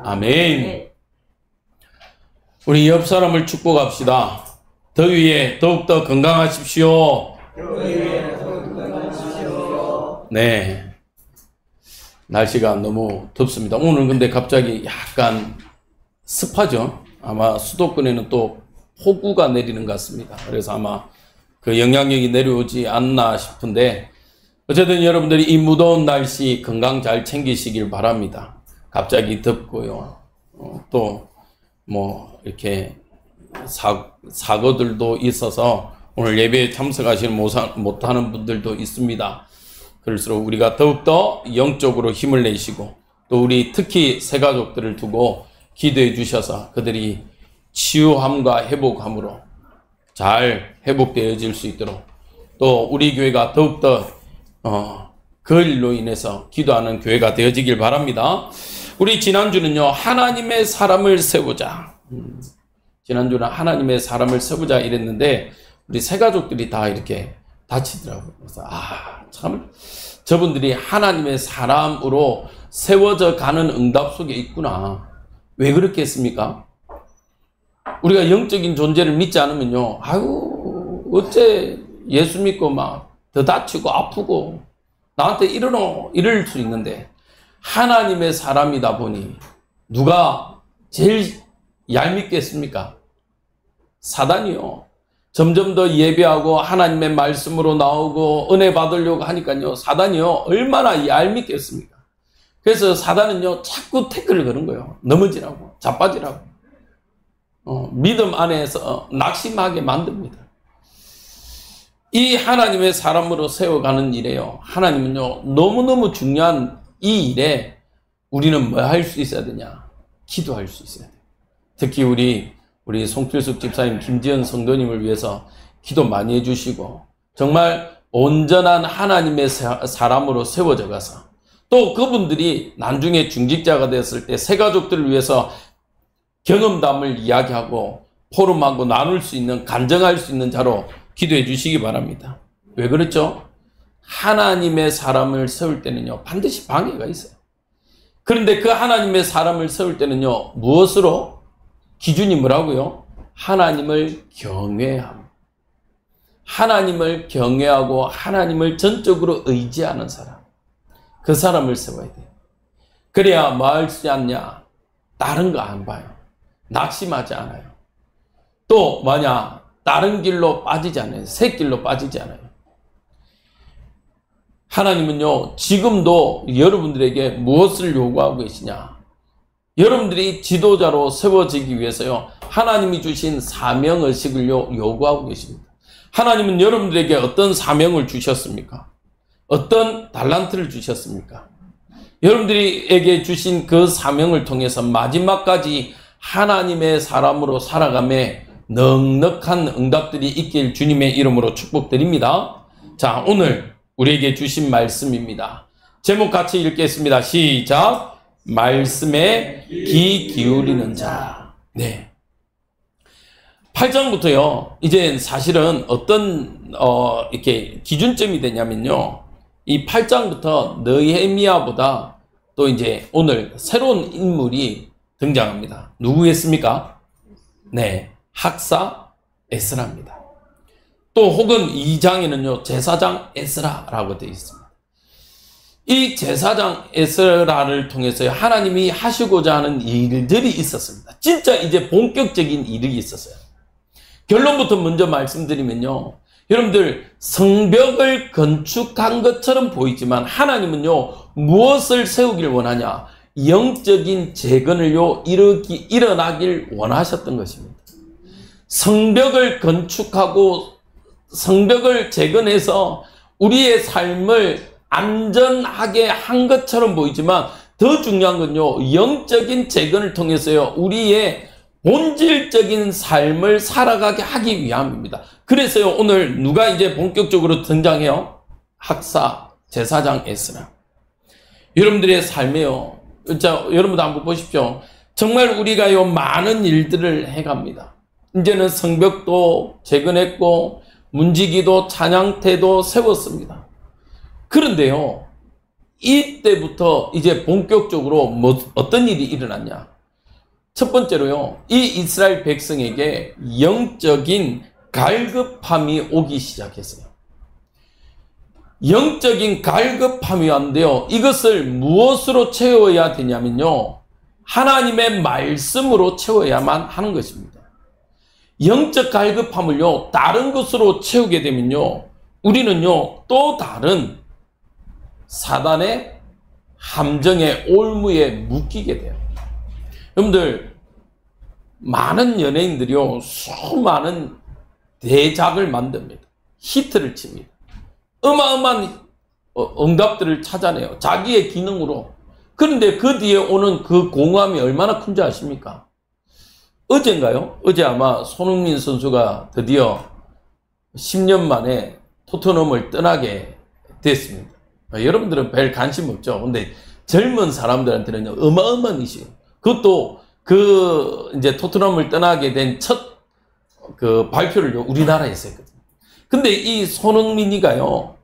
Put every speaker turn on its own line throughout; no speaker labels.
아멘. 우리 옆 사람을 축복합시다. 더위에 더욱더 건강하십시오. 네. 날씨가 너무 덥습니다. 오늘 근데 갑자기 약간 습하죠? 아마 수도권에는 또 폭우가 내리는 것 같습니다. 그래서 아마 그 영향력이 내려오지 않나 싶은데, 어쨌든 여러분들이 이 무더운 날씨 건강 잘 챙기시길 바랍니다. 갑자기 덥고요. 또 뭐 이렇게 사고들도 있어서 오늘 예배에 참석하지 못하는 분들도 있습니다. 그럴수록 우리가 더욱더 영적으로 힘을 내시고, 또 우리 특히 새가족들을 두고 기도해 주셔서 그들이 치유함과 회복함으로 잘 회복되어질 수 있도록, 또 우리 교회가 더욱더 그 일로 인해서 기도하는 교회가 되어지길 바랍니다. 우리 지난주는요, 하나님의 사람을 세우자. 지난주는 하나님의 사람을 세우자 이랬는데, 우리 새가족들이 다 이렇게 다치더라고요. 그래서 참 저분들이 하나님의 사람으로 세워져 가는 응답 속에 있구나. 왜 그렇게 했습니까? 우리가 영적인 존재를 믿지 않으면요, 어째 예수 믿고 막 더 다치고 아프고 나한테 이럴 수 있는데, 하나님의 사람이다 보니 누가 제일 얄밉겠습니까? 사단이요. 점점 더 예배하고 하나님의 말씀으로 나오고 은혜 받으려고 하니까요, 사단이요, 얼마나 얄밉겠습니까? 그래서 사단은요, 자꾸 태클을 거는 거예요. 넘어지라고, 자빠지라고. 믿음 안에서 낙심하게 만듭니다. 이 하나님의 사람으로 세워가는 일에요, 하나님은요, 너무너무 중요한 이 일에 우리는 뭐 할 수 있어야 되냐? 기도할 수 있어야 돼요. 특히 우리 송필숙 집사님, 김지연 성도님을 위해서 기도 많이 해주시고, 정말 온전한 하나님의 사람으로 세워져 가서, 또 그분들이 나중에 중직자가 됐을 때 새가족들을 위해서 경험담을 이야기하고 포럼하고 나눌 수 있는, 간증할 수 있는 자로 기도해 주시기 바랍니다. 왜 그렇죠? 하나님의 사람을 세울 때는요, 반드시 방해가 있어요. 그런데 그 하나님의 사람을 세울 때는요, 무엇으로? 기준이 뭐라고요? 하나님을 경외함. 하나님을 경외하고 하나님을 전적으로 의지하는 사람. 그 사람을 세워야 돼요. 그래야 뭐 할 수 않냐? 다른 거 안 봐요. 낙심하지 않아요. 또 뭐냐? 다른 길로 빠지지 않아요. 새 길로 빠지지 않아요. 하나님은요, 지금도 여러분들에게 무엇을 요구하고 계시냐? 여러분들이 지도자로 세워지기 위해서요, 하나님이 주신 사명의식을요, 요구하고 계십니다. 하나님은 여러분들에게 어떤 사명을 주셨습니까? 어떤 달란트를 주셨습니까? 여러분들에게 주신 그 사명을 통해서 마지막까지 하나님의 사람으로 살아가며 넉넉한 응답들이 있길 주님의 이름으로 축복드립니다. 자, 오늘 우리에게 주신 말씀입니다. 제목 같이 읽겠습니다. 시작. 말씀에 귀 기울이는 자. 네. 8장부터요, 이제 사실은 어떤 이렇게 기준점이 되냐면요, 이 8장부터 느헤미야보다 또 이제 오늘 새로운 인물이 등장합니다. 누구겠습니까? 네, 학사 에스라입니다. 또 혹은 2장에는요, 제사장 에스라라고 되어 있습니다. 이 제사장 에스라를 통해서 하나님이 하시고자 하는 일들이 있었습니다. 진짜 이제 본격적인 일이 있었어요. 결론부터 먼저 말씀드리면요, 여러분들, 성벽을 건축한 것처럼 보이지만 하나님은요, 무엇을 세우길 원하냐? 영적인 재건을요, 일어나길 원하셨던 것입니다. 성벽을 건축하고 성벽을 재건해서 우리의 삶을 안전하게 한 것처럼 보이지만, 더 중요한 건요, 영적인 재건을 통해서요, 우리의 본질적인 삶을 살아가게 하기 위함입니다. 그래서요, 오늘 누가 이제 본격적으로 등장해요? 학사, 제사장 에스라. 여러분들의 삶에요, 자, 여러분도 한번 보십시오. 정말 우리가요, 많은 일들을 해갑니다. 이제는 성벽도 재건했고, 문지기도 찬양태도 세웠습니다. 그런데요, 이때부터 이제 본격적으로 어떤 일이 일어났냐. 첫 번째로요, 이 이스라엘 백성에게 영적인 갈급함이 오기 시작했어요. 영적인 갈급함이 왔는데요, 이것을 무엇으로 채워야 되냐면요, 하나님의 말씀으로 채워야만 하는 것입니다. 영적 갈급함을요, 다른 것으로 채우게 되면요, 우리는요, 또 다른 사단의 함정의 올무에 묶이게 돼요. 여러분들, 많은 연예인들이요, 수많은 대작을 만듭니다. 히트를 칩니다. 어마어마한 응답들을 찾아내요. 자기의 기능으로. 그런데 그 뒤에 오는 그 공허함이 얼마나 큰지 아십니까? 어젠가요? 어제 아마 손흥민 선수가 드디어 10년 만에 토트넘을 떠나게 됐습니다. 여러분들은 별 관심 없죠. 근데 젊은 사람들한테는 어마어마한 이슈. 그것도 이제 토트넘을 떠나게 된 첫 발표를 우리나라에서 했거든요. 근데 이 손흥민이가요,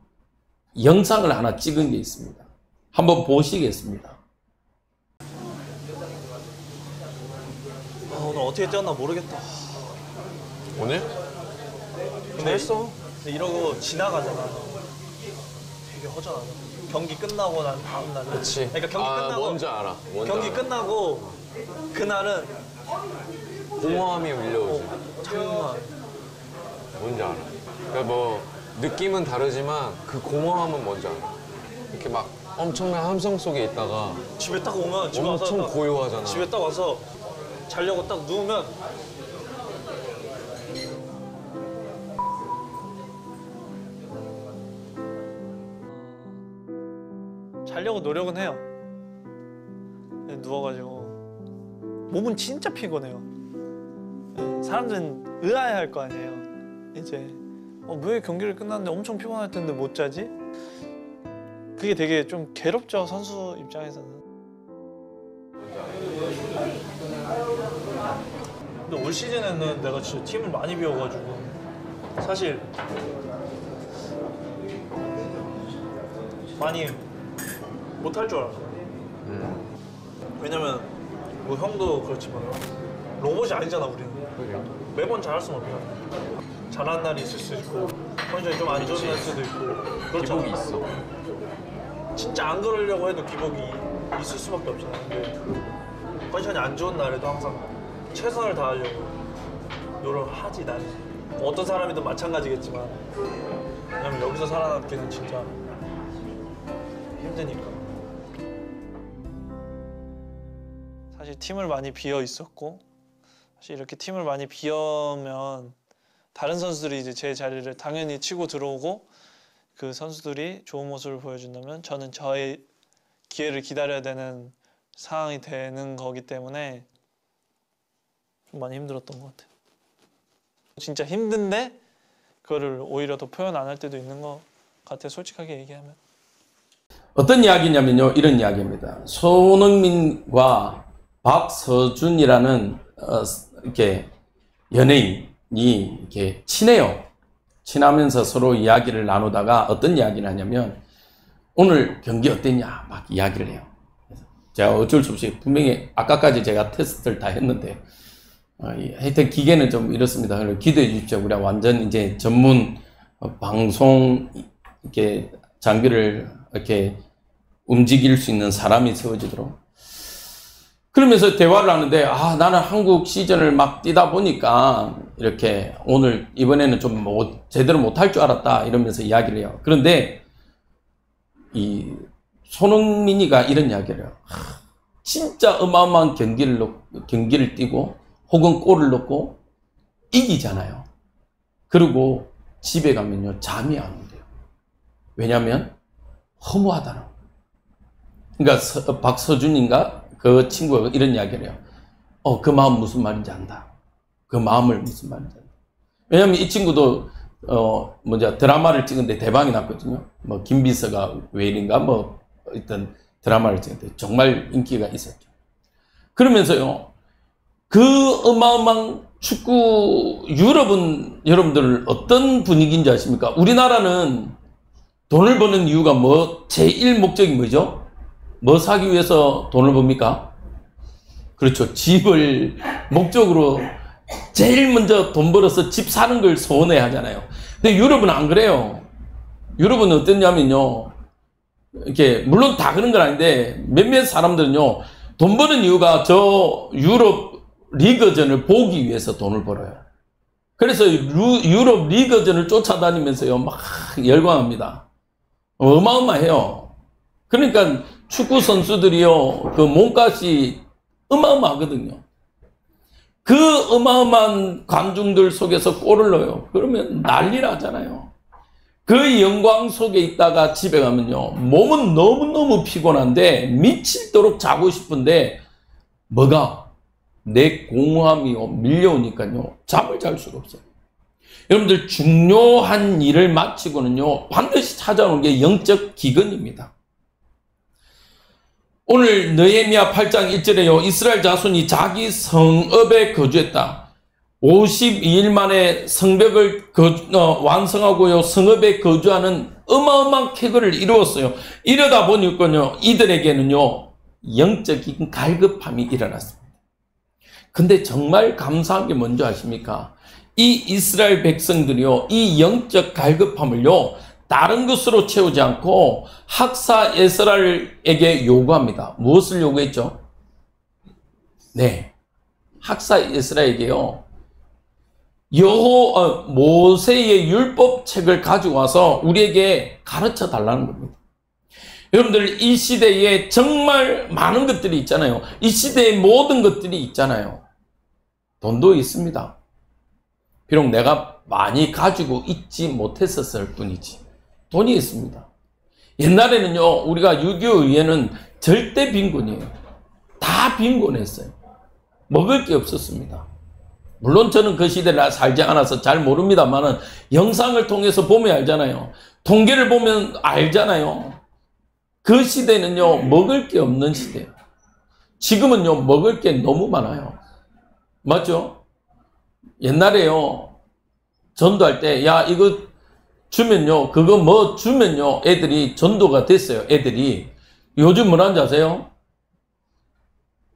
영상을 하나 찍은 게 있습니다. 한번 보시겠습니다.
오늘 어떻게 뛰었나 모르겠다.
오늘?
근데 했어. 근데 이러고 지나가잖아. 되게 허전하다. 경기 끝나고 난 다음 날은.
그치.
그러니까 경기 끝나고.
뭔지 알아.
경기 끝나고 그날은
공허함이 밀려오지.
장난.
뭔지 알아. 그러니까 뭐 느낌은 다르지만 그 공허함은 뭔지 알아. 이렇게 막 엄청난 함성 속에 있다가
집에 딱 오면 집에 와서
엄청
딱
고요하잖아.
집에 딱 와서 자려고 딱 누우면 자려고 노력은 해요. 누워가지고 몸은 진짜 피곤해요. 사람들은 의아해할 거 아니에요. 이제 왜 경기를 끝났는데 엄청 피곤할 텐데 못 자지? 그게 되게 좀 괴롭죠, 선수 입장에서는. 근데 올 시즌에는 내가 진짜 팀을 많이 비워가지고 사실 많이 못할 줄 알았어. 왜냐면 뭐 형도 그렇지만 로봇이 아니잖아, 우리는.
그래.
매번 잘할 수는 없잖아. 잘하는 날이 있을 수 있고 컨디션이 좀 안 좋은 날 수도 있고 그렇잖아.
기복이 있어.
진짜 안 그러려고 해도 기복이 있을 수밖에 없잖아. 근데 컨디션이 안 좋은 날에도 항상 최선을 다하려고 노력을 하지, 나는. 어떤 사람이든 마찬가지겠지만, 왜냐면 여기서 살아남기는 진짜 힘드니까. 사실 팀을 많이 비어 있었고, 사실 이렇게 팀을 많이 비우면 다른 선수들이 이제 제 자리를 당연히 치고 들어오고, 그 선수들이 좋은 모습을 보여준다면 저는 저의 기회를 기다려야 되는 상황이 되는 거기 때문에 좀 많이 힘들었던 것 같아요. 진짜 힘든데 그거를 오히려 더 표현 안 할 때도 있는 것 같아요, 솔직하게 얘기하면.
어떤 이야기냐면요, 이런 이야기입니다. 손흥민과 박서준이라는 이렇게 연예인이 이렇게 친해요. 친하면서 서로 이야기를 나누다가 어떤 이야기를 하냐면, 오늘 경기 어땠냐 막 이야기를 해요. 제가 어쩔 수 없이 분명히 아까까지 제가 테스트를 다 했는데 하여튼 기계는 좀 이렇습니다. 그래서 기대해 주십시오. 우리가 완전 이제 전문 방송 이렇게 장비를 이렇게 움직일 수 있는 사람이 세워지도록. 그러면서 대화를 하는데, 나는 한국 시즌을 막 뛰다 보니까 이렇게 오늘 이번에는 좀 제대로 못할 줄 알았다 이러면서 이야기를 해요. 그런데 이 손흥민이가 이런 이야기를 해요. 진짜 어마어마한 경기를 뛰고 혹은 골을 넣고 이기잖아요. 그리고 집에 가면요, 잠이 안 온대요. 왜냐면 허무하다는. 그러니까 박서준인가 그 친구가 이런 이야기를 해요. 그 마음 무슨 말인지 안다. 그 마음을 무슨 말인지 안다. 왜냐면 이 친구도 드라마를 찍은데 대박이 났거든요. 뭐 김비서가 왜 이런가 뭐 일단 드라마를 찍는데 정말 인기가 있었죠. 그러면서요, 그 어마어마한 축구 유럽은 여러분들 어떤 분위기인지 아십니까? 우리나라는 돈을 버는 이유가 뭐, 제1 목적이 뭐죠? 뭐 사기 위해서 돈을 법니까? 그렇죠. 집을 목적으로 제일 먼저 돈 벌어서 집 사는 걸 소원해 하잖아요. 근데 유럽은 안 그래요. 유럽은 어땠냐면요. 이렇게, 물론 다 그런 건 아닌데, 몇몇 사람들은요, 돈 버는 이유가 저 유럽 리그전을 보기 위해서 돈을 벌어요. 그래서 유럽 리그전을 쫓아다니면서요, 막 열광합니다. 어마어마해요. 그러니까 축구 선수들이요, 그 몸값이 어마어마하거든요. 그 어마어마한 관중들 속에서 골을 넣어요. 그러면 난리 나잖아요. 그 영광 속에 있다가 집에 가면요, 몸은 너무너무 피곤한데 미치도록 자고 싶은데 뭐가? 내 공허함이 밀려오니까요, 잠을 잘 수가 없어요. 여러분들, 중요한 일을 마치고는요, 반드시 찾아오는 게 영적 기근입니다. 오늘 느헤미야 8장 1절에요. 이스라엘 자손이 자기 성읍에 거주했다. 52일 만에 성벽을 완성하고요, 성읍에 거주하는 어마어마한 쾌거를 이루었어요. 이러다 보니까요, 이들에게는요, 영적인 갈급함이 일어났습니다. 근데 정말 감사한 게 뭔지 아십니까? 이 이스라엘 백성들이요, 이 영적 갈급함을요, 다른 것으로 채우지 않고 학사 에스라엘에게 요구합니다. 무엇을 요구했죠? 네, 학사 에스라에게요, 모세의 율법책을 가지고 와서 우리에게 가르쳐 달라는 겁니다. 여러분들, 이 시대에 정말 많은 것들이 있잖아요. 이 시대의 모든 것들이 있잖아요. 돈도 있습니다. 비록 내가 많이 가지고 있지 못했었을 뿐이지 돈이 있습니다. 옛날에는요, 우리가 6.25 이후에는 절대 빈곤이에요. 다 빈곤했어요. 먹을 게 없었습니다. 물론 저는 그 시대를 살지 않아서 잘 모릅니다만은 영상을 통해서 보면 알잖아요. 통계를 보면 알잖아요. 그 시대는요, 먹을 게 없는 시대예요. 지금은요, 먹을 게 너무 많아요. 맞죠? 옛날에요, 전도할 때, 야, 이거 주면요, 그거 뭐 주면요, 애들이 전도가 됐어요. 애들이. 요즘 뭐라는지 아세요?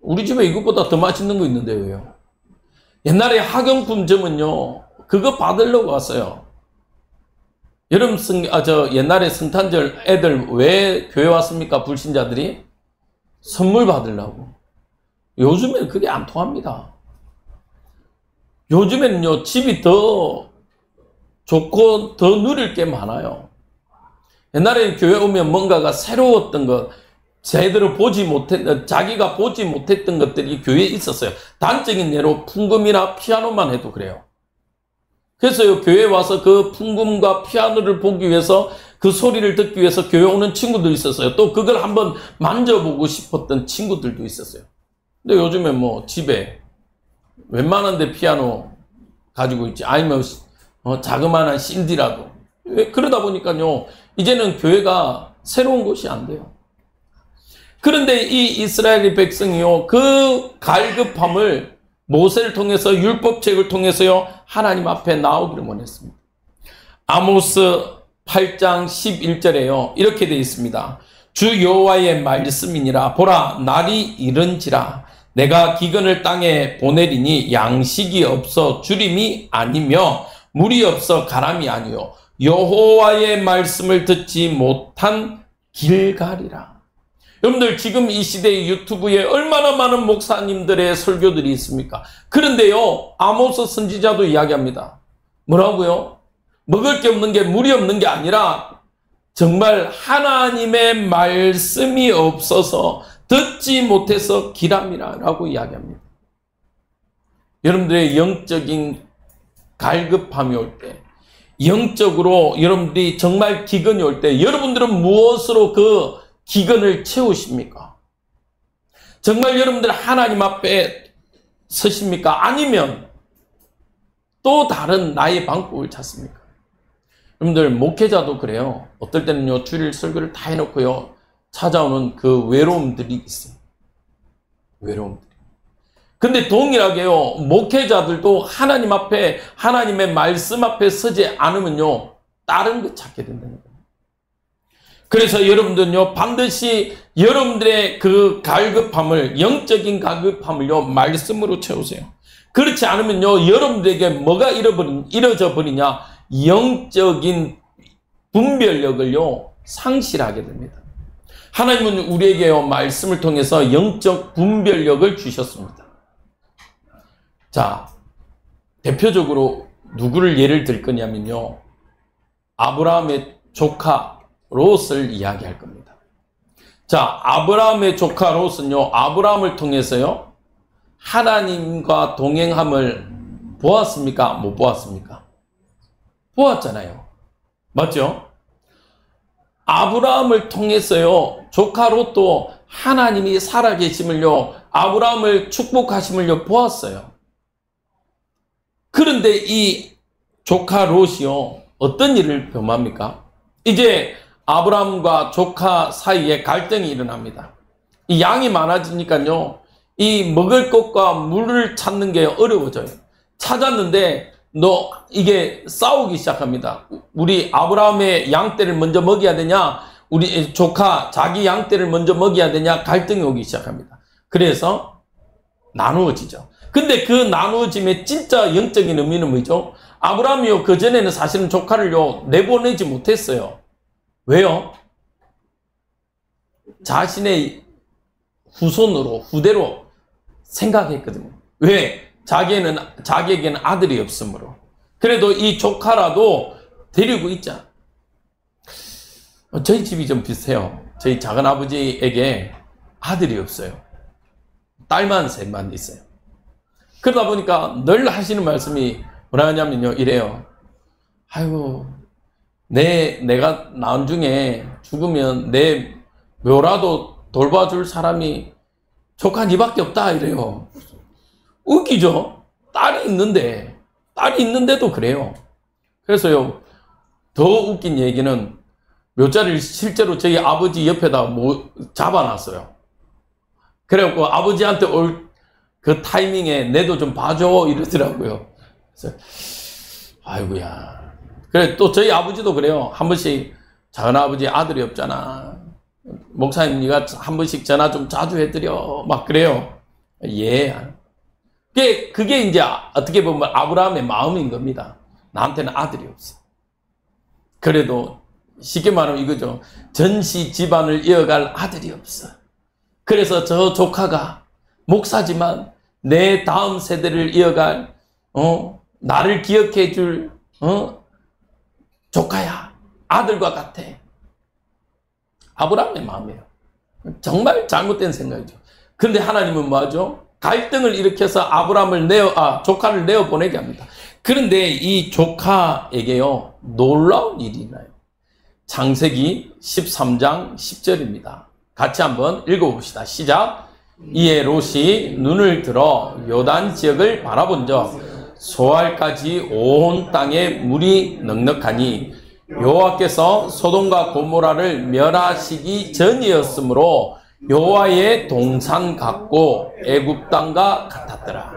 우리 집에 이것보다 더 맛있는 거 있는데 왜요? 옛날에 학용품점은요, 그거 받으려고 왔어요. 옛날에 성탄절 애들 왜 교회 왔습니까? 불신자들이? 선물 받으려고. 요즘엔 그게 안 통합니다. 요즘에는요, 집이 더 좋고 더 누릴 게 많아요. 옛날에는 교회 오면 뭔가가 새로웠던 것, 자기가 보지 못했던 것들이 교회에 있었어요. 단적인 예로 풍금이나 피아노만 해도 그래요. 그래서 교회에 와서 그 풍금과 피아노를 보기 위해서, 그 소리를 듣기 위해서 교회 오는 친구도 있었어요. 또 그걸 한번 만져보고 싶었던 친구들도 있었어요. 근데 요즘에 뭐 집에 웬만한 데 피아노 가지고 있지, 아니면 자그마한 CD라도. 그러다 보니까요, 이제는 교회가 새로운 곳이 안 돼요. 그런데 이 이스라엘 백성이요, 그 갈급함을 모세를 통해서, 율법책을 통해서요, 하나님 앞에 나오기를 원했습니다. 아모스 8장 11절에요, 이렇게 되어 있습니다. 주 여호와의 말씀이니라. 보라, 날이 이른지라. 내가 기근을 땅에 보내리니 양식이 없어 주림이 아니며 물이 없어 가람이 아니요 여호와의 말씀을 듣지 못한 길갈이라. 여러분들, 지금 이 시대의 유튜브에 얼마나 많은 목사님들의 설교들이 있습니까? 그런데요, 아모스 선지자도 이야기합니다. 뭐라고요? 먹을 게 없는 게, 물이 없는 게 아니라 정말 하나님의 말씀이 없어서 듣지 못해서 기람이라고 이야기합니다. 여러분들의 영적인 갈급함이 올 때, 영적으로 여러분들이 정말 기근이 올 때, 여러분들은 무엇으로 그 기근을 채우십니까? 정말 여러분들 하나님 앞에 서십니까? 아니면 또 다른 나의 방법을 찾습니까? 여러분들, 목회자도 그래요. 어떨 때는요, 주일 설교를 다 해놓고요, 찾아오는 그 외로움들이 있어요. 외로움들이. 근데 동일하게요, 목회자들도 하나님 앞에, 하나님의 말씀 앞에 서지 않으면요, 다른 거 찾게 된다는 거예요. 그래서 여러분들은요, 반드시 여러분들의 그 갈급함을, 영적인 갈급함을요, 말씀으로 채우세요. 그렇지 않으면요, 여러분들에게 뭐가 이뤄져 버리냐? 영적인 분별력을요, 상실하게 됩니다. 하나님은 우리에게요, 말씀을 통해서 영적 분별력을 주셨습니다. 자, 대표적으로 누구를 예를 들 거냐면요, 아브라함의 조카 롯을 이야기할 겁니다. 자, 아브라함의 조카 롯은요, 아브라함을 통해서요, 하나님과 동행함을 보았습니까? 못 보았습니까? 보았잖아요. 맞죠? 아브라함을 통해서요, 조카 롯도 하나님이 살아계심을요, 아브라함을 축복하심을요, 보았어요. 그런데 이 조카 롯이요, 어떤 일을 범합니까? 이제 아브라함과 조카 사이에 갈등이 일어납니다. 이 양이 많아지니까요, 이 먹을 것과 물을 찾는 게 어려워져요. 찾았는데 이게 싸우기 시작합니다. 우리 아브라함의 양떼를 먼저 먹여야 되냐, 우리 조카 자기 양떼를 먼저 먹여야 되냐, 갈등이 오기 시작합니다. 그래서 나누어지죠. 근데 그 나누어짐의 진짜 영적인 의미는 뭐죠? 아브라함이요, 그전에는 사실은 조카를요, 내보내지 못했어요. 왜요? 자신의 후대로 생각했거든요. 왜? 자기에게는 아들이 없으므로. 그래도 이 조카라도 데리고 있자. 저희 집이 좀 비슷해요. 저희 작은 아버지에게 아들이 없어요. 딸만 셋만 있어요. 그러다 보니까 늘 하시는 말씀이 뭐라 하냐면요, 이래요. 아이고, 내가 나중에 죽으면 내 묘라도 돌봐줄 사람이 조카 니밖에 없다, 이래요. 웃기죠? 딸이 있는데도 그래요. 그래서요, 더 웃긴 얘기는 묘자를 실제로 저희 아버지 옆에다 잡아놨어요. 그래갖고 아버지한테 올 그 타이밍에 내도 좀 봐줘, 이러더라고요. 그래서 아이고야. 그래, 또 저희 아버지도 그래요. 한 번씩 작은 아버지 아들이 없잖아, 목사님 네가 한 번씩 전화 좀 자주 해드려, 막 그래요. 예. 그게 이제 어떻게 보면 아브라함의 마음인 겁니다. 나한테는 아들이 없어. 그래도 쉽게 말하면 이거죠. 전시 집안을 이어갈 아들이 없어. 그래서 저 조카가 목사지만 내 다음 세대를 이어갈, 나를 기억해 줄, 조카야. 아들과 같아. 아브라함의 마음이에요. 정말 잘못된 생각이죠. 그런데 하나님은 뭐하죠? 갈등을 일으켜서 조카를 내어보내게 합니다. 그런데 이 조카에게요, 놀라운 일이 있나요? 창세기 13장 10절입니다. 같이 한번 읽어봅시다. 시작. 이에 롯이 눈을 들어 요단 지역을 바라본즉 소알까지 온 땅에 물이 넉넉하니 여호와께서 소돔과 고모라를 멸하시기 전이었으므로 여호와의 동산 같고 애굽 땅과 같았더라.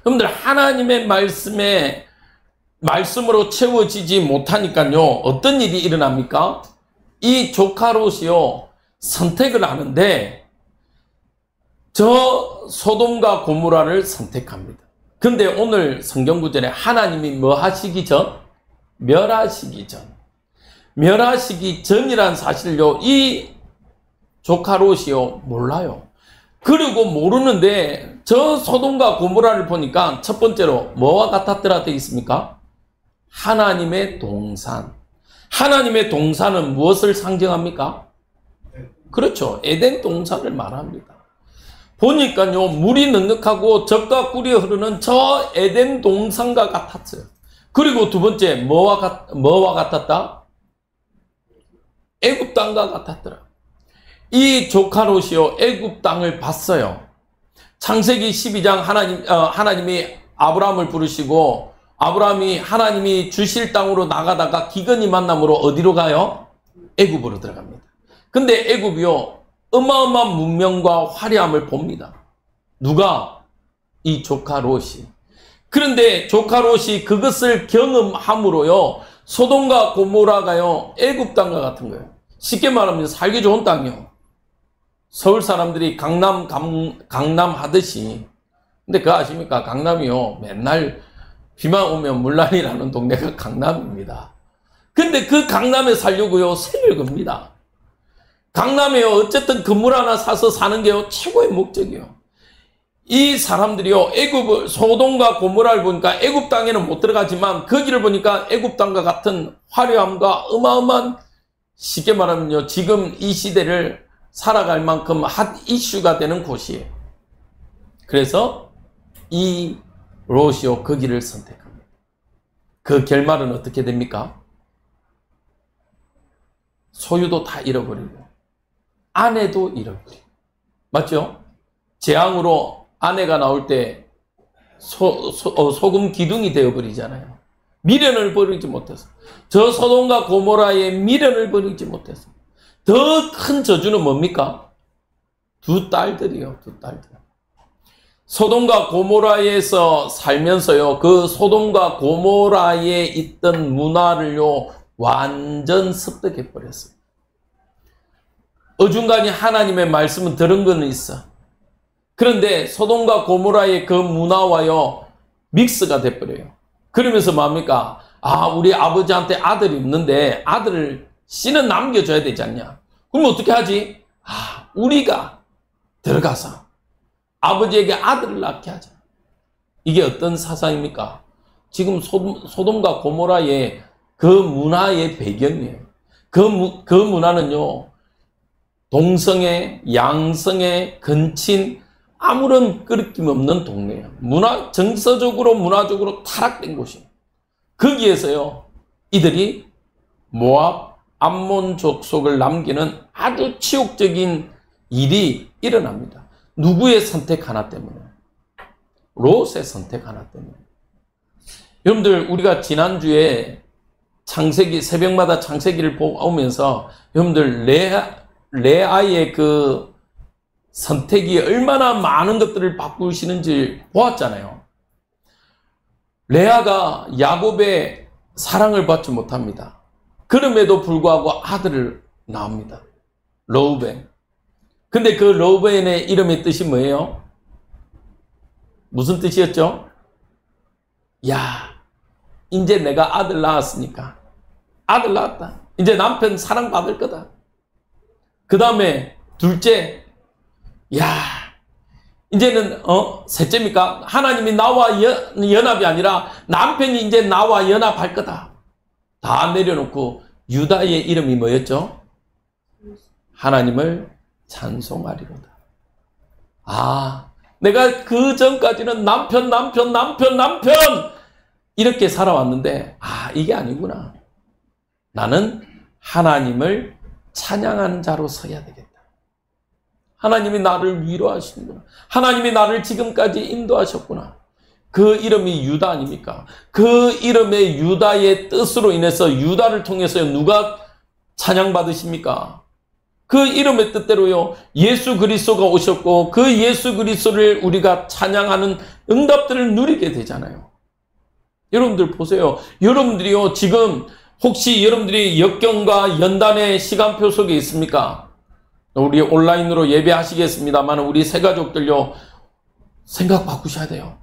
여러분들, 하나님의 말씀으로 채워지지 못하니까요, 어떤 일이 일어납니까? 이 조카 롯이요, 선택을 하는데 저 소돔과 고모라를 선택합니다. 근데 오늘 성경 구절에 하나님이 뭐 하시기 전? 멸하시기 전이란 사실요, 이 조카 롯이요, 몰라요. 그리고 모르는데 저 소돔과 고모라를 보니까 첫 번째로 뭐와 같았더라 되어 있습니까? 하나님의 동산. 하나님의 동산은 무엇을 상징합니까? 그렇죠. 에덴 동산을 말합니다. 보니까요, 물이 넉넉하고 젖과 꿀이 흐르는 저 에덴 동산과 같았어요. 그리고 두 번째, 뭐와 같았다? 애굽 땅과 같았더라. 이 조카 롯이요, 애굽 땅을 봤어요. 창세기 12장 하나님이 아브라함을 부르시고 아브라함이 하나님이 주실 땅으로 나가다가 기근이 만남으로 어디로 가요? 애굽으로 들어갑니다. 근데 애굽이요, 어마어마한 문명과 화려함을 봅니다. 누가? 이 조카 롯이. 그런데 조카 롯이 그것을 경험함으로요, 소돔과 고모라가요, 애굽 땅과 같은 거예요. 쉽게 말하면 살기 좋은 땅이요. 서울 사람들이 강남 하듯이. 근데 그거 아십니까? 강남이요, 맨날 비만 오면 물난리 나는 동네가 강남입니다. 근데 그 강남에 살려고요, 생을 겁니다. 강남에요, 어쨌든 건물 하나 사서 사는 게요, 최고의 목적이요. 이 사람들이요, 소돔과 고모라를 보니까 애굽 땅에는 못 들어가지만 거기를 보니까 애굽 땅과 같은 화려함과 어마어마한, 쉽게 말하면요, 지금 이 시대를 살아갈 만큼 핫 이슈가 되는 곳이에요. 그래서 이 롯이요, 거기를 선택합니다. 그 결말은 어떻게 됩니까? 소유도 다 잃어버리고 아내도 잃어버리고, 맞죠? 재앙으로 아내가 나올 때 소금 기둥이 되어버리잖아요. 미련을 버리지 못해서. 저 소돔과 고모라의 미련을 버리지 못해서. 더 큰 저주는 뭡니까? 두 딸들이요, 두 딸들. 소돔과 고모라에서 살면서요, 그 소돔과 고모라에 있던 문화를요, 완전 습득해버렸어요. 어중간히 하나님의 말씀은 들은 거는 있어. 그런데 소돔과 고모라의 그 문화와요, 믹스가 돼버려요. 그러면서 뭡니까? 아, 우리 아버지한테 아들이 없는데 아들을 씨는 남겨줘야 되지 않냐? 그럼 어떻게 하지? 아, 우리가 들어가서 아버지에게 아들을 낳게 하자. 이게 어떤 사상입니까? 지금 소돔과 고모라의 그 문화의 배경이에요. 그 문화는요, 동성애, 양성애, 근친, 아무런 끄트낌 없는 동네예요. 정서적으로, 문화적으로 타락된 곳이에요. 거기에서요, 이들이 모압, 암몬 족속을 남기는 아주 치욕적인 일이 일어납니다. 누구의 선택 하나 때문에? 롯의 선택 하나 때문에. 여러분들, 우리가 지난주에 창세기, 새벽마다 창세기를 보면서 여러분들 레아의 그 선택이 얼마나 많은 것들을 바꾸시는지 보았잖아요. 레아가 야곱의 사랑을 받지 못합니다. 그럼에도 불구하고 아들을 낳습니다. 르우벤. 근데 그 르우벤의 이름의 뜻이 뭐예요? 무슨 뜻이었죠? 야, 이제 내가 아들 낳았으니까. 아들 낳았다. 이제 남편 사랑받을 거다. 그 다음에 둘째, 야, 이제는 셋째입니까? 하나님이 나와 연합이 아니라 남편이 이제 나와 연합할 거다. 다 내려놓고 유다의 이름이 뭐였죠? 하나님을 찬송하리로다. 아, 내가 그 전까지는 남편 이렇게 살아왔는데, 아, 이게 아니구나. 나는 하나님을 찬양하는 자로 서야 되겠다. 하나님이 나를 위로하시는구나. 하나님이 나를 지금까지 인도하셨구나. 그 이름이 유다 아닙니까? 그 이름의 유다의 뜻으로 인해서 유다를 통해서 누가 찬양받으십니까? 그 이름의 뜻대로요, 예수 그리스도가 오셨고 그 예수 그리스도를 우리가 찬양하는 응답들을 누리게 되잖아요. 여러분들 보세요. 여러분들이요, 지금 혹시 여러분들이 역경과 연단의 시간표 속에 있습니까? 우리 온라인으로 예배하시겠습니다만 우리 새가족들요, 생각 바꾸셔야 돼요.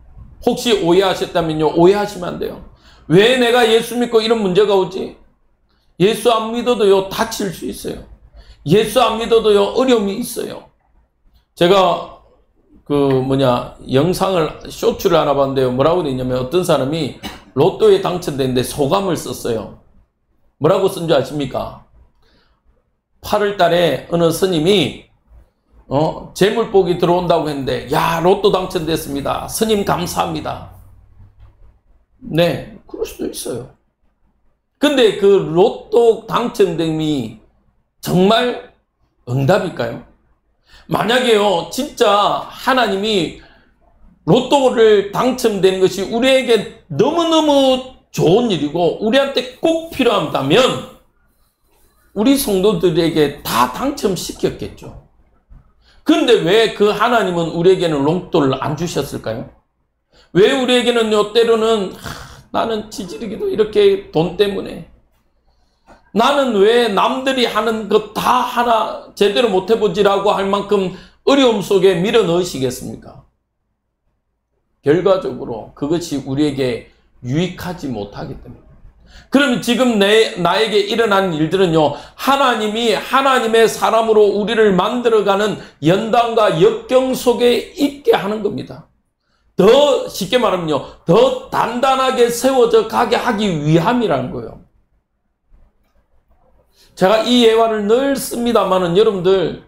혹시 오해하셨다면요, 오해하시면 안 돼요. 왜 내가 예수 믿고 이런 문제가 오지? 예수 안 믿어도요, 다칠 수 있어요. 예수 안 믿어도요, 어려움이 있어요. 제가 영상을, 쇼츠를 하나 봤는데요, 뭐라고 되어 있냐면 어떤 사람이 로또에 당첨됐는데 소감을 썼어요. 뭐라고 쓴 줄 아십니까? 8월 달에 어느 스님이 재물복이 들어온다고 했는데, 야, 로또 당첨됐습니다. 스님 감사합니다. 네, 그럴 수도 있어요. 근데 그 로또 당첨됨이 정말 응답일까요? 만약에요, 진짜 하나님이 로또를 당첨되는 것이 우리에게 너무너무 좋은 일이고 우리한테 꼭 필요하다면 우리 성도들에게 다 당첨시켰겠죠. 그런데 왜 그 하나님은 우리에게는 로또를 안 주셨을까요? 왜 우리에게는요, 때로는 나는 지지리기도 이렇게 돈 때문에 나는 왜 남들이 하는 것 다 하나 제대로 못 해보지라고 할 만큼 어려움 속에 밀어 넣으시겠습니까? 결과적으로 그것이 우리에게 유익하지 못하기 때문에. 그럼 지금 나에게 일어난 일들은요, 하나님이 하나님의 사람으로 우리를 만들어가는 연단과 역경 속에 있게 하는 겁니다. 더 쉽게 말하면요, 더 단단하게 세워져 가게 하기 위함이라는 거예요. 제가 이 예화를 늘 씁니다만은 여러분들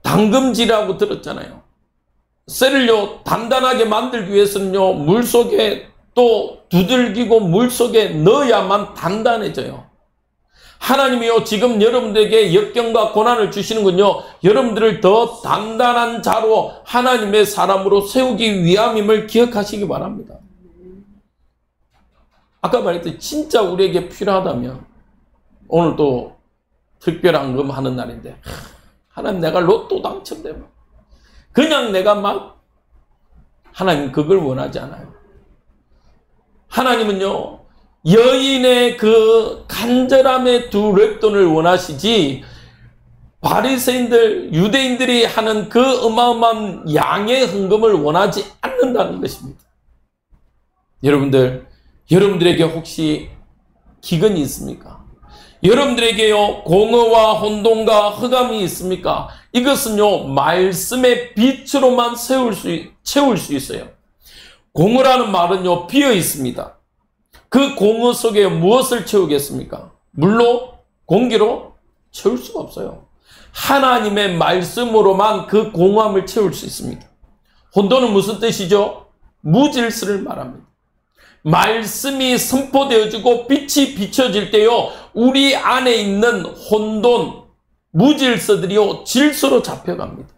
담금질이라고 들었잖아요. 쇠를요 단단하게 만들기 위해서는요 물속에 또 두들기고 물속에 넣어야만 단단해져요. 하나님이요 지금 여러분들에게 역경과 고난을 주시는군요, 여러분들을 더 단단한 자로 하나님의 사람으로 세우기 위함임을 기억하시기 바랍니다. 아까 말했듯이 진짜 우리에게 필요하다면, 오늘 또 특별한 금 하는 날인데, 하나님 내가 로또 당첨되면 그냥 내가 막, 하나님 그걸 원하지 않아요. 하나님은요 여인의 그 간절함의 두 렙돈을 원하시지, 바리새인들 유대인들이 하는 그 어마어마한 양의 헌금을 원하지 않는다는 것입니다. 여러분들에게 혹시 기근이 있습니까? 여러분들에게요 공허와 혼돈과 흑암이 있습니까? 이것은요 말씀의 빛으로만 채울 수 있어요. 공허라는 말은요 비어 있습니다. 그 공허 속에 무엇을 채우겠습니까? 물로, 공기로 채울 수가 없어요. 하나님의 말씀으로만 그 공허함을 채울 수 있습니다. 혼돈은 무슨 뜻이죠? 무질서를 말합니다. 말씀이 선포되어지고 빛이 비춰질 때요 우리 안에 있는 혼돈, 무질서들이요 질서로 잡혀갑니다.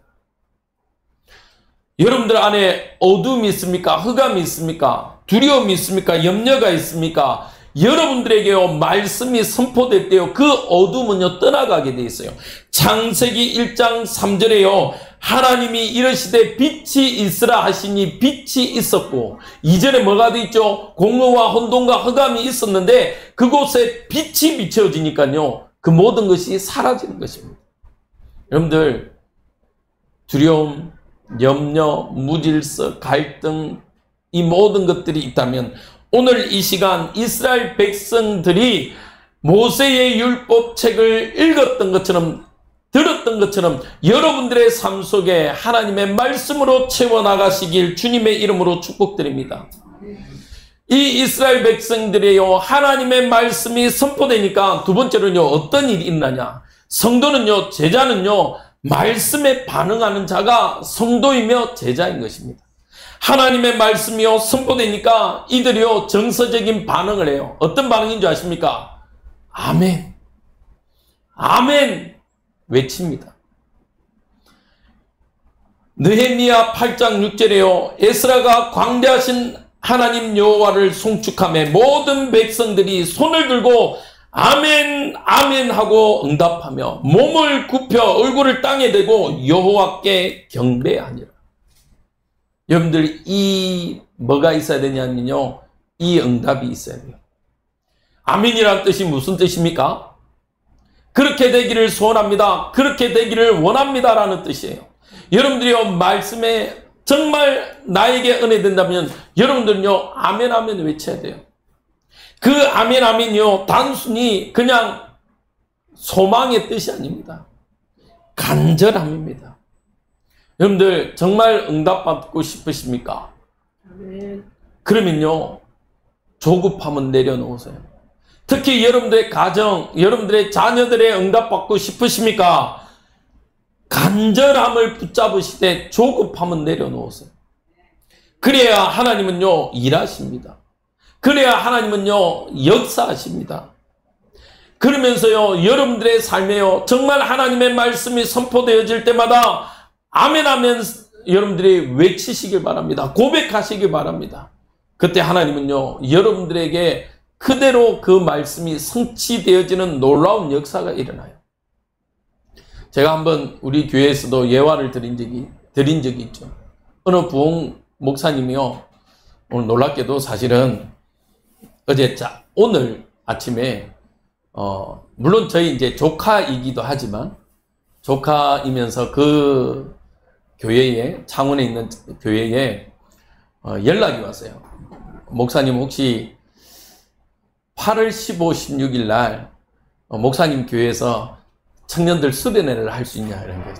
여러분들 안에 어둠이 있습니까? 흑암이 있습니까? 두려움이 있습니까? 염려가 있습니까? 여러분들에게요 말씀이 선포될 때요 그 어둠은요 떠나가게 돼 있어요. 창세기 1장 3절에요 하나님이 이르시되 빛이 있으라 하시니 빛이 있었고, 이전에 뭐가 돼 있죠? 공허와 혼돈과 흑암이 있었는데 그곳에 빛이 비춰지니까요 그 모든 것이 사라지는 것입니다. 여러분들 두려움, 염려, 무질서, 갈등, 이 모든 것들이 있다면 오늘 이 시간 이스라엘 백성들이 모세의 율법책을 읽었던 것처럼, 들었던 것처럼 여러분들의 삶 속에 하나님의 말씀으로 채워나가시길 주님의 이름으로 축복드립니다. 이 이스라엘 백성들이요 하나님의 말씀이 선포되니까 두 번째로는요 어떤 일이 있느냐, 성도는요, 제자는요 말씀에 반응하는 자가 성도이며 제자인 것입니다. 하나님의 말씀이요 선포되니까 이들이요 정서적인 반응을 해요. 어떤 반응인 줄 아십니까? 아멘, 아멘 외칩니다. 느헤미야 8장 6절에요 에스라가 광대하신 하나님 여호와를 송축하며 모든 백성들이 손을 들고 아멘 아멘 하고 응답하며 몸을 굽혀 얼굴을 땅에 대고 여호와께 경배하니라. 여러분들 이 뭐가 있어야 되냐면요 이 응답이 있어야 돼요. 아멘이라는 뜻이 무슨 뜻입니까? 그렇게 되기를 소원합니다, 그렇게 되기를 원합니다 라는 뜻이에요. 여러분들이요 말씀에 정말 나에게 은혜 된다면 여러분들은요 아멘 아멘 외쳐야 돼요. 그 아멘 아멘이요 단순히 그냥 소망의 뜻이 아닙니다. 간절함입니다. 여러분들 정말 응답받고 싶으십니까? 그러면요 조급함은 내려놓으세요. 특히 여러분들의 가정, 여러분들의 자녀들의 응답받고 싶으십니까? 간절함을 붙잡으시되 조급함은 내려놓으세요. 그래야 하나님은요 일하십니다. 그래야 하나님은요 역사하십니다. 그러면서요 여러분들의 삶에요 정말 하나님의 말씀이 선포되어질 때마다 아멘 아멘 여러분들이 외치시길 바랍니다. 고백하시길 바랍니다. 그때 하나님은요 여러분들에게 그대로 그 말씀이 성취되어지는 놀라운 역사가 일어나요. 제가 한번 우리 교회에서도 예화를 드린 적이 있죠. 어느 부흥 목사님이요 오늘 놀랍게도 사실은 오늘 아침에 물론 저희 이제 조카이기도 하지만, 조카이면서 그 교회에, 창원에 있는 교회에 연락이 왔어요. 목사님 혹시 8월 15, 16일 날 목사님 교회에서 청년들 수련회를 할 수 있냐 이런 거.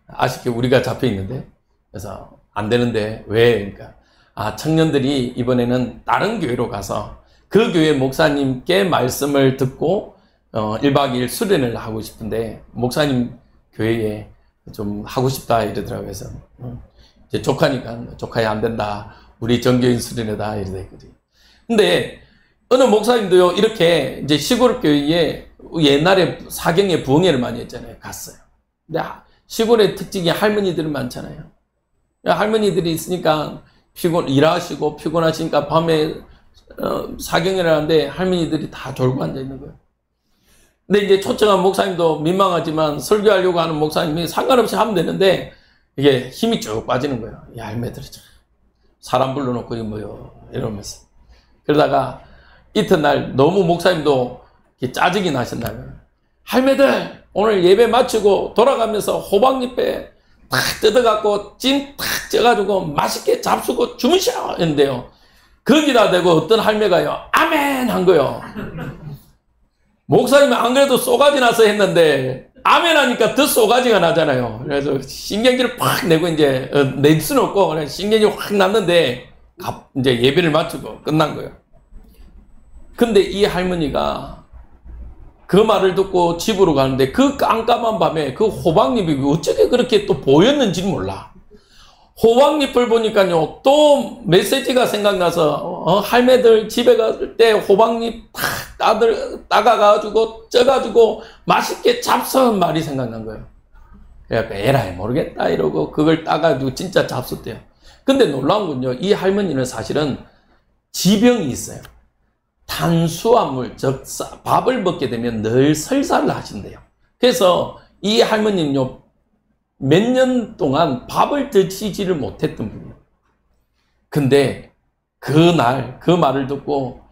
아쉽게 우리가 잡혀 있는데, 그래서 안 되는데 왜? 그러니까 청년들이 이번에는 다른 교회로 가서 그 교회 목사님께 말씀을 듣고 1박 2일 수련회를 하고 싶은데 목사님 교회에 좀 하고 싶다 이러더라고요. 그래서 이제 조카니까 조카야 안 된다. 우리 정교인 수련회다 이러더라고요. 근데 어느 목사님도요 이렇게 이제 시골 교회에 옛날에 사경에 부흥회를 많이 했잖아요. 갔어요. 근데 시골의 특징이 할머니들이 많잖아요. 할머니들이 있으니까 일하시고 피곤하시니까 밤에 사경회를 하는데 할머니들이 다 졸고 앉아 있는 거예요. 근데 이제 초청한 목사님도 민망하지만 설교하려고 하는 목사님이 상관없이 하면 되는데 이게 힘이 쭉 빠지는 거예요. 이 할매들이 사람 불러놓고 이거 뭐요 이러면서. 그러다가 이튿날 너무 목사님도 짜증이 나셨나요? 할매들 오늘 예배 마치고 돌아가면서 호박잎에 탁 뜯어갖고 찜 탁 쪄가지고 맛있게 잡수고 주무셔 했는데요. 거기다 대고 어떤 할매가요 아멘 한 거요. 목사님은 안 그래도 쏘가지 나서 했는데 아멘 하니까 더 쏘가지가 나잖아요. 그래서 신경질을 팍 내고 이제 낼 수는 없고 그냥 신경질 확 났는데 이제 예배를 마치고 끝난 거예요. 근데 이 할머니가 그 말을 듣고 집으로 가는데 그 깜깜한 밤에 그 호박잎이 어떻게 그렇게 또 보였는지 몰라. 호박잎을 보니까요 또 메시지가 생각나서 할매들 집에 갈 때 호박잎 탁 따가가지고 쪄가지고 맛있게 잡숴는 말이 생각난 거예요. 그래갖고 에라이 모르겠다 이러고 그걸 따가지고 진짜 잡숫대요. 근데 놀라운 건요 이 할머니는 사실은 지병이 있어요. 탄수화물, 즉 밥을 먹게 되면 늘 설사를 하신대요. 그래서 이 할머니는요 몇 년 동안 밥을 드시지를 못했던 분이에요. 근데 그날 그 말을 듣고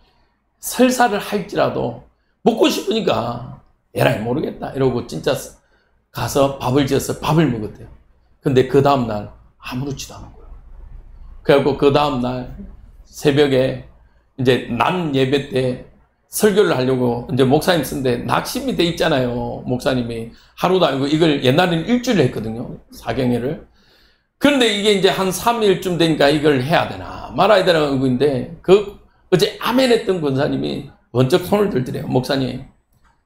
설사를 할지라도 먹고 싶으니까 에라이 모르겠다 이러고 진짜 가서 밥을 지어서 밥을 먹었대요. 근데 그 다음날 아무렇지도 않은 거예요. 그래갖고 그 다음날 새벽에 이제 난 예배 때 설교를 하려고 이제 목사님 쓴데 낙심이 돼 있잖아요. 목사님이 하루도 아니고 이걸 옛날에는 일주일 했거든요. 사경회를. 그런데 이게 이제 한 3일쯤 되니까 이걸 해야 되나 말아야 되나 하고 있는데 어제 아멘 했던 권사님이 번쩍 손을 들더래요. 목사님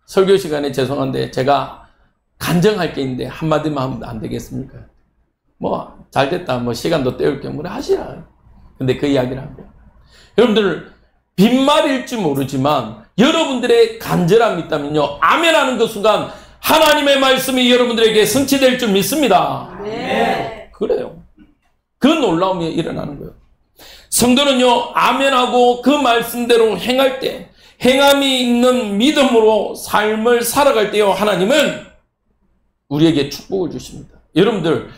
설교 시간에 죄송한데 제가 간증할 게 있는데 한마디만 하면 안 되겠습니까? 뭐 잘됐다 뭐 시간도 때울 겸 하시라. 근데 그 이야기를 합니다. 여러분들 빈말일지 모르지만 여러분들의 간절함이 있다면요 아멘하는 그 순간 하나님의 말씀이 여러분들에게 성취될 줄 믿습니다.
네.
그래요. 그 놀라움이 일어나는 거예요. 성도는요 아멘하고 그 말씀대로 행할 때 행함이 있는 믿음으로 삶을 살아갈 때요 하나님은 우리에게 축복을 주십니다. 여러분들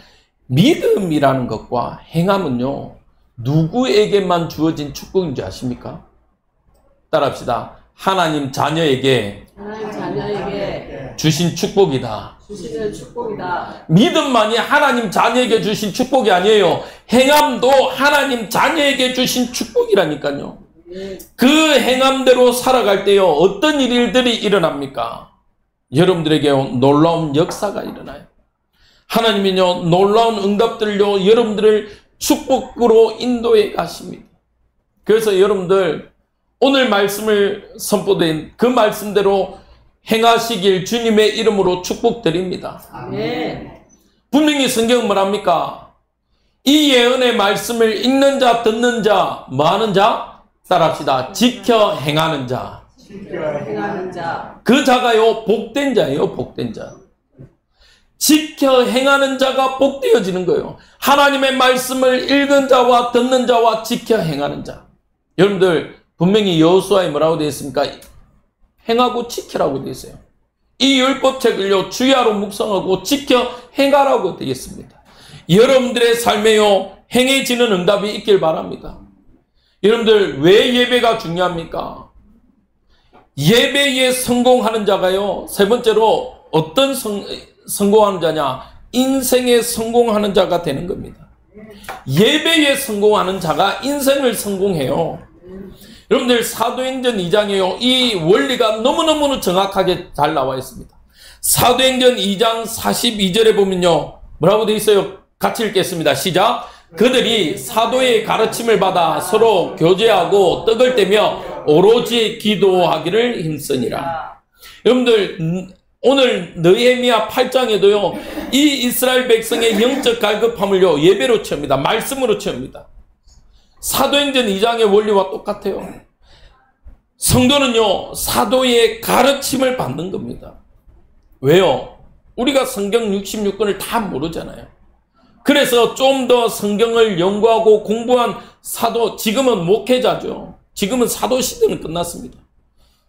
믿음이라는 것과 행함은요 누구에게만 주어진 축복인 줄 아십니까? 따라합시다. 하나님 자녀에게 주신 축복이다.
주시는 축복이다.
믿음만이 하나님 자녀에게 주신 축복이 아니에요. 행함도 하나님 자녀에게 주신 축복이라니까요. 그 행함대로 살아갈 때요 어떤 일들이 일어납니까? 여러분들에게 놀라운 역사가 일어나요. 하나님은요 놀라운 응답들을요 여러분들을 축복으로 인도해 가십니다. 그래서 여러분들 오늘 말씀을 선포된 그 말씀대로 행하시길 주님의 이름으로 축복드립니다.
아멘.
분명히 성경은 뭐랍니까? 이 예언의 말씀을 읽는 자, 듣는 자, 뭐 하는 자? 따라합시다. 지켜 행하는 자.
행하는 자.
그 자가요 복된 자예요. 복된 자. 지켜 행하는 자가 복되어지는 거예요. 하나님의 말씀을 읽은 자와 듣는 자와 지켜 행하는 자. 여러분들 분명히 여호수아에 뭐라고 되어 있습니까? 행하고 지키라고 되어 있어요. 이 율법책을요 주야로 묵상하고 지켜 행하라고 되어 있습니다. 여러분들의 삶에요 행해지는 응답이 있길 바랍니다. 여러분들 왜 예배가 중요합니까? 예배에 성공하는 자가요. 세 번째로 어떤 성공하는 자냐? 인생에 성공하는 자가 되는 겁니다. 예배에 성공하는 자가 인생을 성공해요. 여러분들 사도행전 2장에요. 이 원리가 너무너무 정확하게 잘 나와 있습니다. 사도행전 2장 42절에 보면요. 뭐라고 되어 있어요? 같이 읽겠습니다. 시작. 그들이 사도의 가르침을 받아 서로 교제하고 떡을 떼며 오로지 기도하기를 힘쓰니라. 여러분들 오늘 느헤미야 8장에도요. 이 이스라엘 백성의 영적 갈급함을요. 예배로 채웁니다. 말씀으로 채웁니다. 사도행전 2장의 원리와 똑같아요. 성도는요. 사도의 가르침을 받는 겁니다. 왜요? 우리가 성경 66권을 다 모르잖아요. 그래서 좀 더 성경을 연구하고 공부한 사도, 지금은 목회자죠. 지금은 사도 시대는 끝났습니다.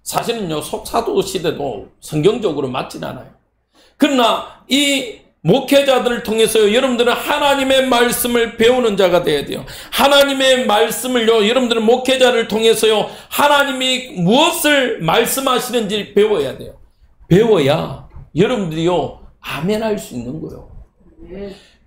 사실은요, 속사도 시대도 성경적으로 맞진 않아요. 그러나 이 목회자들을 통해서 여러분들은 하나님의 말씀을 배우는 자가 돼야 돼요. 하나님의 말씀을요, 여러분들은 목회자를 통해서요, 하나님이 무엇을 말씀하시는지 배워야 돼요. 배워야 여러분들이요, 아멘 할 수 있는 거예요.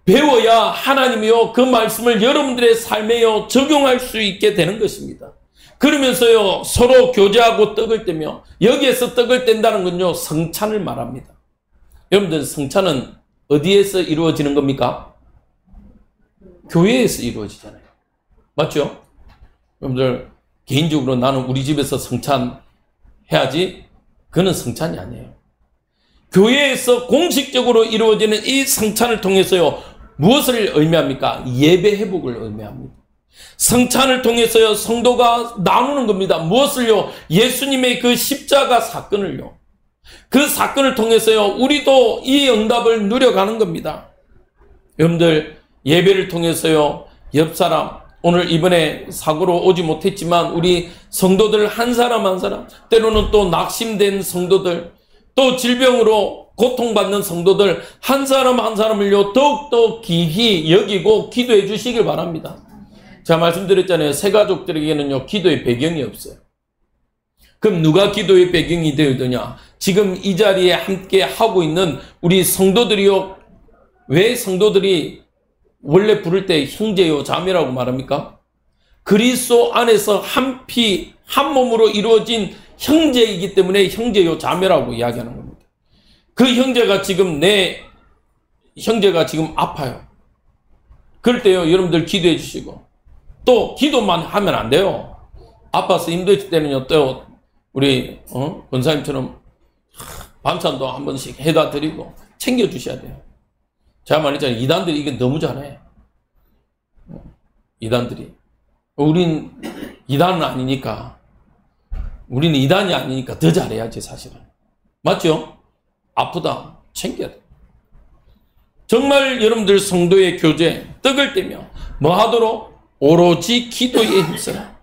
배워야 하나님이요, 그 말씀을 여러분들의 삶에요, 적용할 수 있게 되는 것입니다. 그러면서요, 서로 교제하고 떡을 떼며, 여기에서 떡을 뗀다는 건요, 성찬을 말합니다. 여러분들, 성찬은 어디에서 이루어지는 겁니까? 교회에서 이루어지잖아요. 맞죠? 여러분들, 개인적으로 나는 우리 집에서 성찬 해야지, 그는 성찬이 아니에요. 교회에서 공식적으로 이루어지는 이 성찬을 통해서요, 무엇을 의미합니까? 예배 회복을 의미합니다. 성찬을 통해서요, 성도가 나누는 겁니다. 무엇을요? 예수님의 그 십자가 사건을요. 그 사건을 통해서요, 우리도 이 응답을 누려가는 겁니다. 여러분들, 예배를 통해서요, 옆 사람, 오늘 이번에 사고로 오지 못했지만 우리 성도들 한 사람 한 사람, 때로는 또 낙심된 성도들, 또 질병으로 고통받는 성도들 한 사람 한 사람을요, 더욱더 귀히 여기고 기도해 주시길 바랍니다. 제가 말씀드렸잖아요. 새 가족들에게는요, 기도의 배경이 없어요. 그럼 누가 기도의 배경이 되어야 되냐? 지금 이 자리에 함께 하고 있는 우리 성도들이요. 왜 성도들이 원래 부를 때 형제요, 자매라고 말합니까? 그리스도 안에서 한 피, 한 몸으로 이루어진 형제이기 때문에 형제요, 자매라고 이야기하는 겁니다. 그 형제가 지금 내 형제가 지금 아파요. 그럴 때요, 여러분들 기도해 주시고, 또 기도만 하면 안 돼요. 아파서 힘들 때는요, 또 우리 권사님처럼 반찬도 한 번씩 해다 드리고 챙겨 주셔야 돼요. 제가 말했잖아요. 이단들이 이게 너무 잘해. 이단들이. 우린 이단은 아니니까, 우리는 이단이 아니니까 더 잘해야지 사실은. 맞죠? 아프다 챙겨야 돼. 정말 여러분들 성도의 교제, 떡을 떼며 뭐 하도록? 오로지 기도에 힘써라.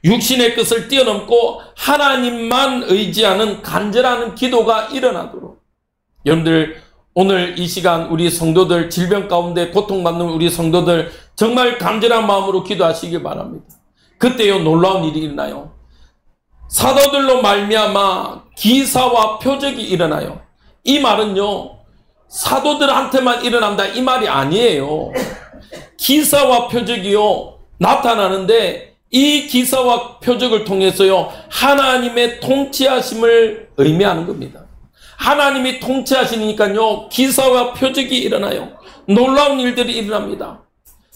육신의 것을 뛰어넘고 하나님만 의지하는 간절한 기도가 일어나도록. 여러분들 오늘 이 시간 우리 성도들, 질병 가운데 고통받는 우리 성도들 정말 간절한 마음으로 기도하시길 바랍니다. 그때요, 놀라운 일이 일어나요. 사도들로 말미암아 기사와 표적이 일어나요. 이 말은요, 사도들한테만 일어난다 이 말이 아니에요. 기사와 표적이요, 나타나는데 이 기사와 표적을 통해서요, 하나님의 통치하심을 의미하는 겁니다. 하나님이 통치하시니까요, 기사와 표적이 일어나요. 놀라운 일들이 일어납니다.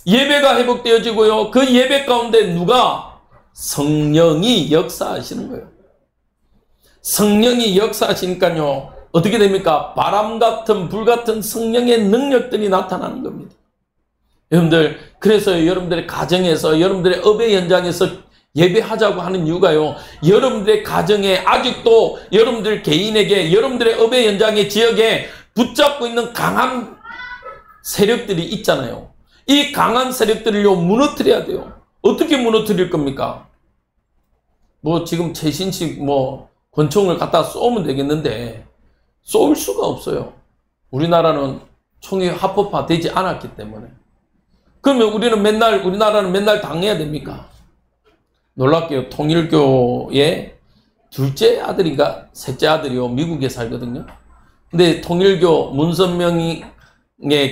예배가 회복되어지고요, 그 예배 가운데 누가? 성령이 역사하시는 거예요. 성령이 역사하시니까요, 어떻게 됩니까? 바람 같은 불 같은 성령의 능력들이 나타나는 겁니다. 여러분들, 그래서 여러분들의 가정에서, 여러분들의 업의 현장에서 예배하자고 하는 이유가요, 여러분들의 가정에 아직도 여러분들 개인에게, 여러분들의 업의 현장의 지역에 붙잡고 있는 강한 세력들이 있잖아요. 이 강한 세력들을요, 무너뜨려야 돼요. 어떻게 무너뜨릴 겁니까? 뭐 지금 최신식 권총을 갖다 쏘면 되겠는데 쏠 수가 없어요. 우리나라는 총이 합법화 되지 않았기 때문에. 그러면 우리나라는 맨날 당해야 됩니까? 놀랍게요. 통일교의 둘째 아들인가 셋째 아들이요 미국에 살거든요. 근데 통일교 문선명의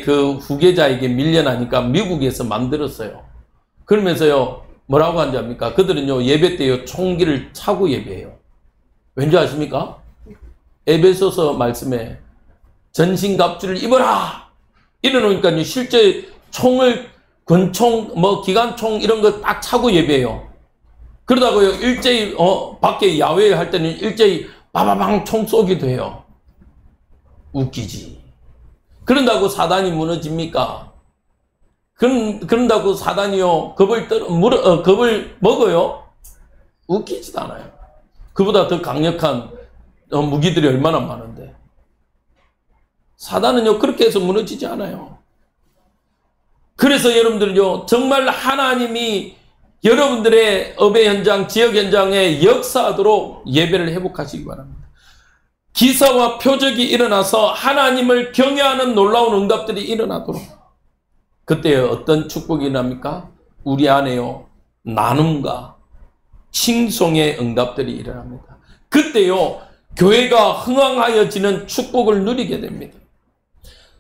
그 후계자에게 밀려나니까 미국에서 만들었어요. 그러면서요 뭐라고 하는지 압니까? 그들은요 예배 때요 총기를 차고 예배해요. 왠지 아십니까? 에베소서 말씀에 전신갑주를 입어라 이러니까요 실제 총을 권총 뭐 기관총 이런 거 딱 차고 예배해요. 그러다가요 일제히 밖에 야외 할 때는 일제히 빠바방 총 쏘기도 해요. 웃기지. 그런다고 사단이 무너집니까? 그런다고 사단이요 겁을 먹어요? 웃기지도 않아요. 그보다 더 강력한 무기들이 얼마나 많은데. 사단은요 그렇게 해서 무너지지 않아요. 그래서 여러분들요 정말 하나님이 여러분들의 업의 현장, 지역 현장에 역사하도록 예배를 회복하시기 바랍니다. 기사와 표적이 일어나서 하나님을 경외하는 놀라운 응답들이 일어나도록. 그때 어떤 축복이 일어납니까? 우리 안에요 나눔과 칭송의 응답들이 일어납니다. 그때요 교회가 흥왕하여지는 축복을 누리게 됩니다.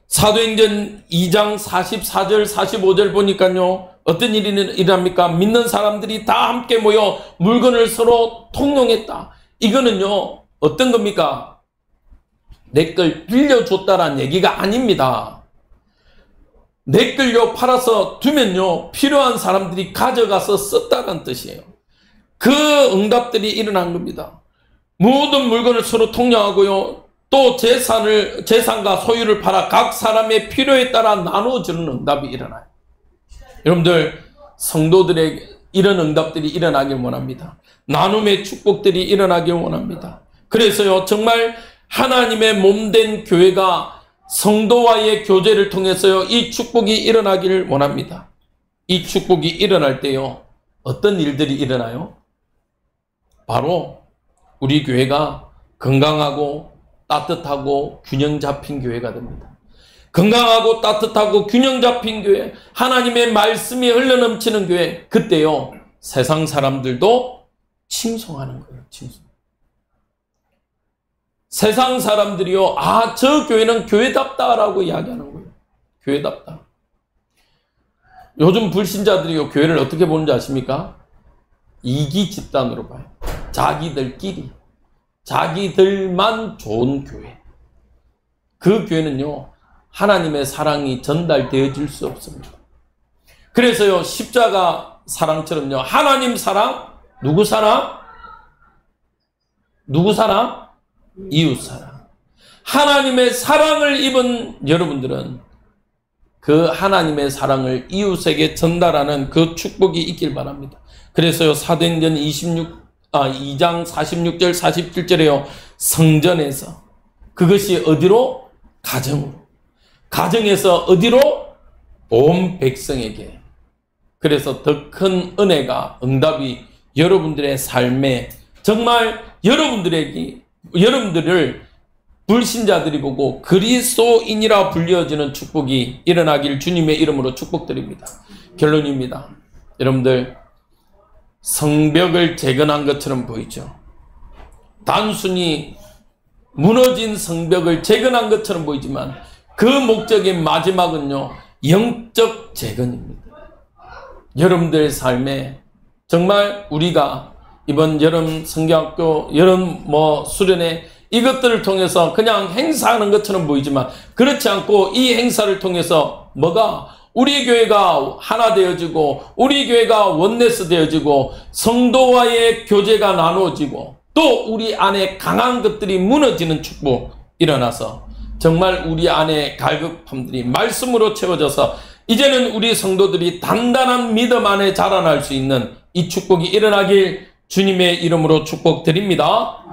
사도행전 2장 44절 45절 보니까요 어떤 일이 일어납니까? 믿는 사람들이 다 함께 모여 물건을 서로 통용했다. 이거는요 어떤 겁니까? 내 걸 빌려줬다라는 얘기가 아닙니다. 내 걸요 팔아서 두면요 필요한 사람들이 가져가서 썼다는 뜻이에요. 그 응답들이 일어난 겁니다. 모든 물건을 서로 통용하고요 또 재산과 소유를 팔아 각 사람의 필요에 따라 나누어주는 응답이 일어나요. 여러분들 성도들에게 이런 응답들이 일어나길 원합니다. 나눔의 축복들이 일어나길 원합니다. 그래서요 정말 하나님의 몸된 교회가 성도와의 교제를 통해서요 이 축복이 일어나기를 원합니다. 이 축복이 일어날 때요 어떤 일들이 일어나요? 바로 우리 교회가 건강하고 따뜻하고 균형 잡힌 교회가 됩니다. 건강하고 따뜻하고 균형 잡힌 교회, 하나님의 말씀이 흘러넘치는 교회, 그때요 세상 사람들도 칭송하는 거예요. 칭송. 세상 사람들이요 아, 저 교회는 교회답다라고 이야기하는 거예요. 교회답다. 요즘 불신자들이요 교회를 어떻게 보는지 아십니까? 이기 집단으로 봐요. 자기들끼리, 자기들만 좋은 교회. 그 교회는요 하나님의 사랑이 전달되어질 수 없습니다. 그래서요 십자가 사랑처럼요 하나님 사랑, 누구 사랑? 누구 사랑? 이웃 사랑. 하나님의 사랑을 입은 여러분들은 그 하나님의 사랑을 이웃에게 전달하는 그 축복이 있길 바랍니다. 그래서요 사도행전 2장 46절 47절에요 성전에서, 그것이 어디로? 가정으로, 가정에서 어디로? 온 백성에게. 그래서 더 큰 은혜가, 응답이 여러분들의 삶에, 정말 여러분들을 불신자들이 보고 그리스도인이라 불려지는 축복이 일어나길 주님의 이름으로 축복드립니다. 결론입니다. 여러분들 성벽을 재건한 것처럼 보이죠. 단순히 무너진 성벽을 재건한 것처럼 보이지만 그 목적의 마지막은요 영적 재건입니다. 여러분들의 삶에 정말 우리가 이번 여름 성경학교 여름 수련회 이것들을 통해서 그냥 행사하는 것처럼 보이지만 그렇지 않고 이 행사를 통해서 뭐가? 우리 교회가 하나 되어지고 우리 교회가 원네스 되어지고 성도와의 교제가 나누어지고 또 우리 안에 강한 것들이 무너지는 축복 일어나서 정말 우리 안에 갈급함들이 말씀으로 채워져서 이제는 우리 성도들이 단단한 믿음 안에 자라날 수 있는 이 축복이 일어나길 주님의 이름으로 축복드립니다.